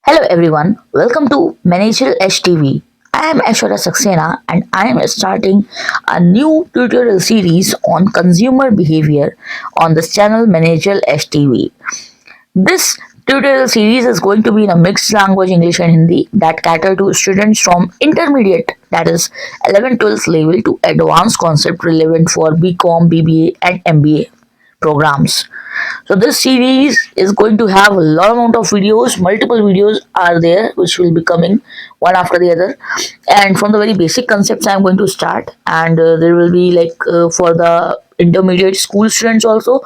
Hello everyone, welcome to Managerial HTV. I am Ashwara Saxena and I am starting a new tutorial series on consumer behavior on this channel Managerial HTV. This tutorial series is going to be in a mixed language English and Hindi that cater to students from intermediate, that is 11th-12th level, to advanced concept relevant for BCom, BBA and MBA programs. So this series is going to have a lot amount of videos. Multiple videos are there which will be coming one after the other, and from the very basic concepts I am going to start, and there will be for the intermediate school students also,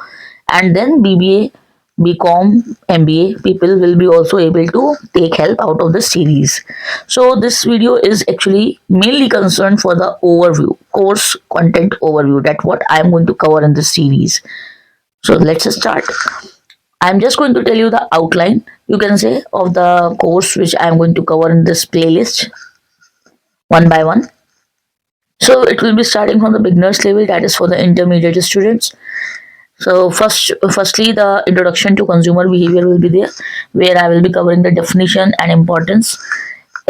and then BBA, BCom, MBA people will be also able to take help out of this series. So this video is actually mainly concerned for the overview, course content overview, that what I am going to cover in this series. So let's start. I'm just going to tell you the outline, you can say, of the course which I'm going to cover in this playlist one by one. So it will be starting from the beginners level, that is for the intermediate students. So firstly, the introduction to consumer behavior will be there, where I will be covering the definition and importance,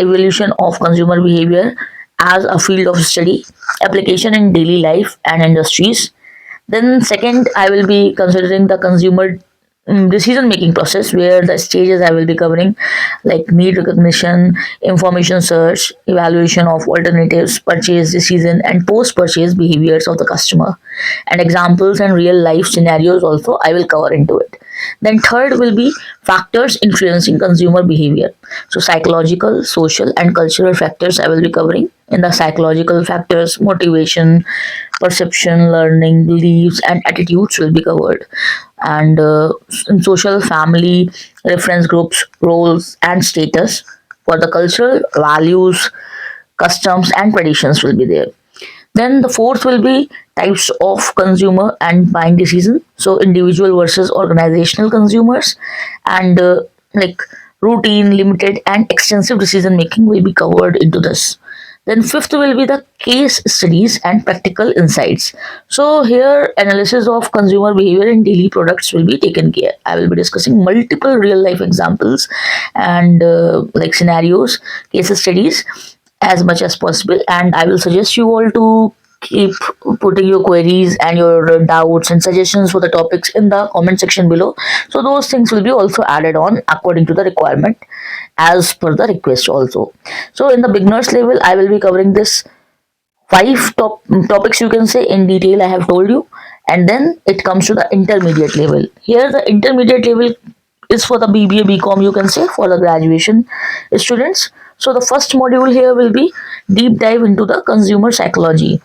evolution of consumer behavior as a field of study, application in daily life and industries. Then second, I will be considering the consumer decision making process, where the stages I will be covering, like need recognition, information search, evaluation of alternatives, purchase decision and post purchase behaviors of the customer, and examples and real life scenarios also I will cover into it. Then third will be factors influencing consumer behavior. So psychological, social and cultural factors I will be covering. In the psychological factors, motivation, perception, learning, beliefs and attitudes will be covered. And in social, family, reference groups, roles and status. For the cultural, values, customs and traditions will be there. Then the fourth will be types of consumer and buying decision. So individual versus organizational consumers, and like routine, limited, and extensive decision making will be covered into this. Then fifth will be the case studies and practical insights. So here analysis of consumer behavior in daily products will be taken care. I will be discussing multiple real life examples and scenarios, case studies as much as possible, and I will suggest you all to keep putting your queries and your doubts and suggestions for the topics in the comment section below, so those things will be also added on according to the requirement as per the request also. So in the beginners level I will be covering this topics, you can say, in detail I have told you, and then it comes to the intermediate level. Here the intermediate level is for the BBA, BCom, you can say, for the graduation students. So the first module here will be deep dive into the consumer psychology.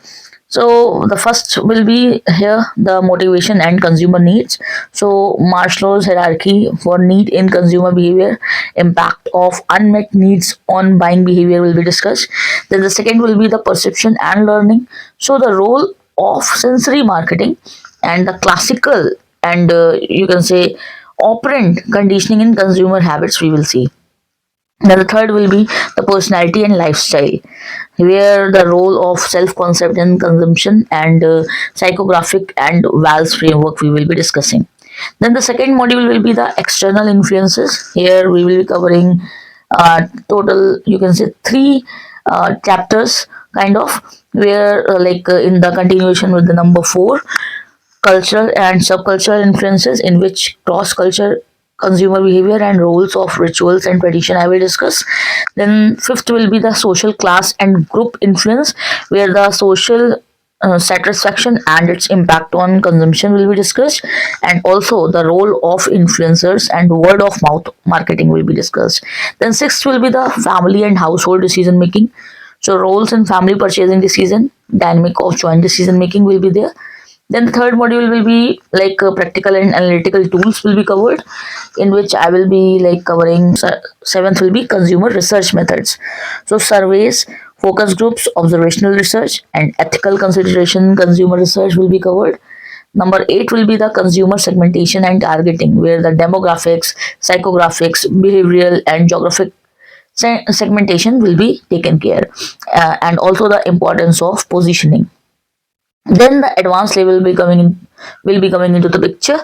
So the first will be here the motivation and consumer needs. So Maslow's hierarchy for need in consumer behavior, impact of unmet needs on buying behavior will be discussed. Then the second will be the perception and learning. So the role of sensory marketing and the classical and you can say operant conditioning in consumer habits we will see. Then the third will be the personality and lifestyle, where the role of self-concept in consumption and psychographic and Valls framework we will be discussing. Then the second module will be the external influences. Here we will be covering total, you can say, three chapters kind of, where in the continuation with the number 4, cultural and subcultural influences, in which cross culture consumer behavior and roles of rituals and tradition I will discuss. Then fifth will be the social class and group influence, where the social satisfaction and its impact on consumption will be discussed, and also the role of influencers and word of mouth marketing will be discussed. Then sixth will be the family and household decision making. So roles in family purchasing decision, dynamic of joint decision making will be there. Then the third module will be practical and analytical tools will be covered, in which I will be covering. Seventh will be consumer research methods. So surveys, focus groups, observational research, and ethical consideration consumer research will be covered. Number 8 will be the consumer segmentation and targeting, where the demographics, psychographics, behavioral, and geographic segmentation will be taken care, and also the importance of positioning. Then the advanced level will be coming in will be coming into the picture.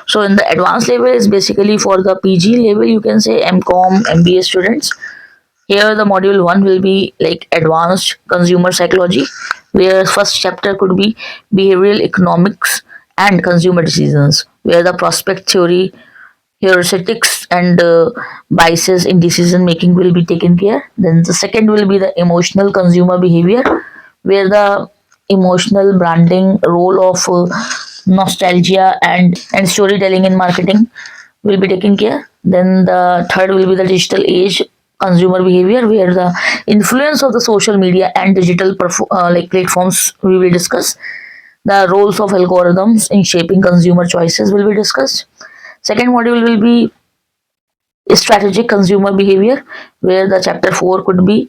So in the advanced level is basically for the PG level, you can say MCom, MBA students. Here the module 1 will be like advanced consumer psychology, where first chapter could be behavioral economics and consumer decisions, where the prospect theory, heuristics and biases in decision making will be taken care. Then the second will be the emotional consumer behavior, where the emotional branding role of nostalgia and storytelling in marketing will be taken care. Then the third will be the digital age consumer behavior, where the influence of the social media and digital like platforms we will discuss. The roles of algorithms in shaping consumer choices will be discussed. Second module will be strategic consumer behavior, where the chapter 4 could be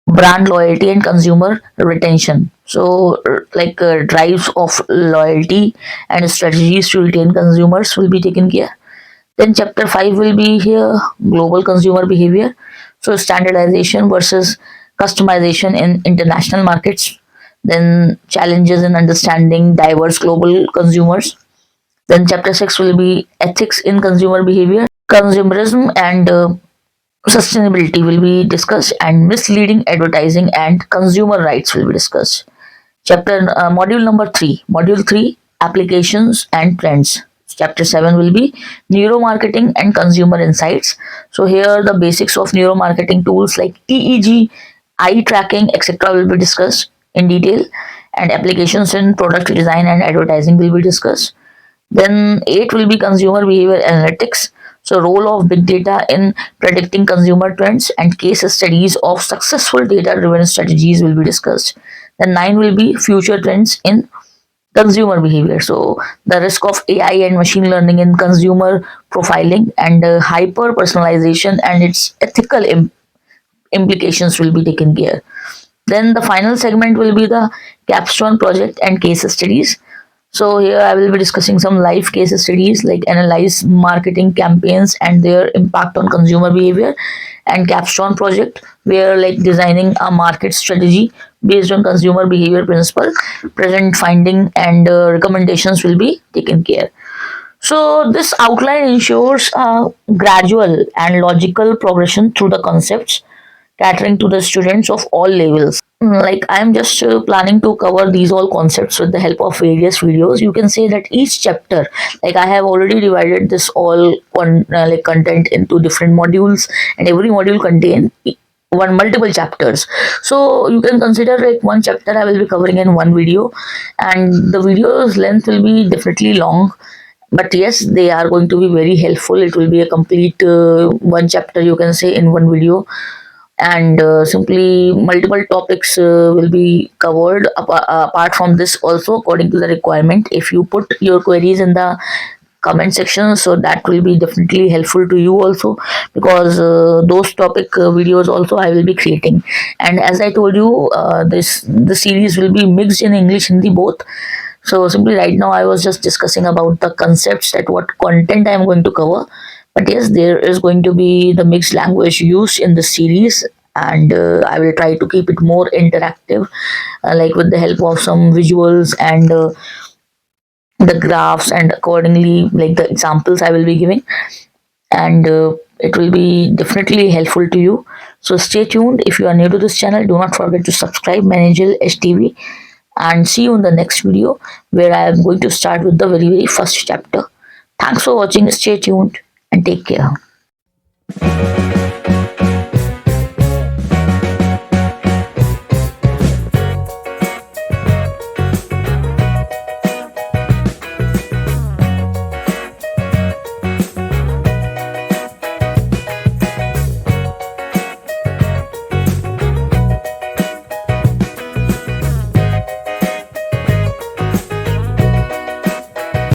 brand loyalty and consumer retention. So drives of loyalty and strategies to retain consumers will be taken care. Then chapter 5 will be here global consumer behavior, so standardization versus customization in international markets. Then challenges in understanding diverse global consumers. Then chapter 6 will be ethics in consumer behavior, consumerism and sustainability will be discussed, and misleading advertising and consumer rights will be discussed. Module number 3, module 3, applications and trends. Chapter 7 will be neuromarketing and consumer insights. So here the basics of neuromarketing tools like EEG, eye tracking, etc. will be discussed in detail, and applications in product design and advertising will be discussed. Then 8 will be consumer behavior analytics. So role of big data in predicting consumer trends and case studies of successful data driven strategies will be discussed. Then 9 will be future trends in consumer behavior. So the risk of AI and machine learning in consumer profiling and hyper personalization and its ethical implications will be taken care. Then the final segment will be the capstone project and case studies. So here I will be discussing some live case studies like analyze marketing campaigns and their impact on consumer behavior, and capstone project where like designing a market strategy based on consumer behavior principle. Present finding and recommendations will be taken care. So this outline ensures a gradual and logical progression through the concepts, catering to the students of all levels. Like I'm just planning to cover these all concepts with the help of various videos. You can say that each chapter, like I have already divided this all content into different modules, and every module contain one multiple chapters. So you can consider like one chapter I will be covering in one video, and the video's length will be definitely long, but yes, they are going to be very helpful. It will be a complete one chapter, you can say, in one video, and simply multiple topics will be covered apart from this also according to the requirement. If you put your queries in the comment section, so that will be definitely helpful to you also, because those topic videos also I will be creating. And as I told you, the series will be mixed in English, Hindi both. So simply right now I was just discussing about the concepts, that what content I am going to cover. But yes, there is going to be the mixed language used in the series, and I will try to keep it more interactive, like with the help of some visuals and the graphs, and accordingly, like the examples I will be giving, and it will be definitely helpful to you. So stay tuned. If you are new to this channel, do not forget to subscribe Managerial HTV, and see you in the next video where I am going to start with the very first chapter. Thanks for watching. Stay tuned and take care.